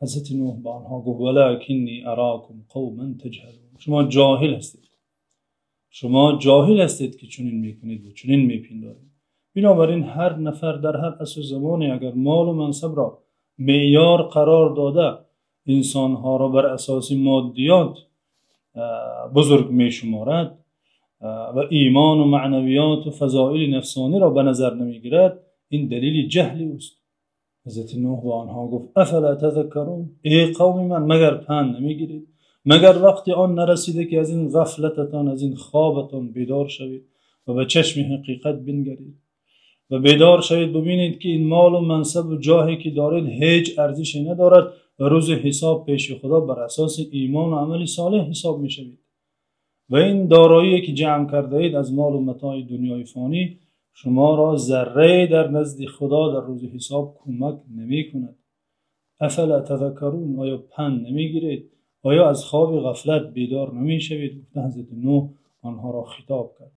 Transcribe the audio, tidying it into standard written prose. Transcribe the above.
حضرت نوح به آنها گفت ولکنی اراکم قوما تجهلون، شما جاهل هستید، شما جاهل هستید که چنین میکنید و چنین میپندارید. بنابراین هر نفر در هر عصر زمانی اگر مال و منصب را معیار قرار داده انسانها را بر اساس مادیات بزرگ می شمارد و ایمان و معنویات و فضائل نفسانی را به نظر نمی گیرد، این دلیل جهلی است. حضرت نوح به آنها گفت افلا تذکرون، ای قوم من مگر پند نمی گیرید؟ مگر وقتی آن نرسیده که از این غفلتتان، از این خوابتان بیدار شوید و به چشم حقیقت بنگرید و بیدار شوید ببینید که این مال و منصب و جاهی که دارید هیچ ارزشی ندارد و روز حساب پیش خدا بر اساس ایمان و عمل صالح حساب می شوید و این دارایی که جمع کرده اید از مال و متاع دنیای فانی شما را ذره در نزد خدا در روز حساب کمک نمی کند. افلا تذکرون، آیا پند نمی گیرید؟ آیا از خواب غفلت بیدار نمی شوید؟ حضرت نوح آنها را خطاب کرد.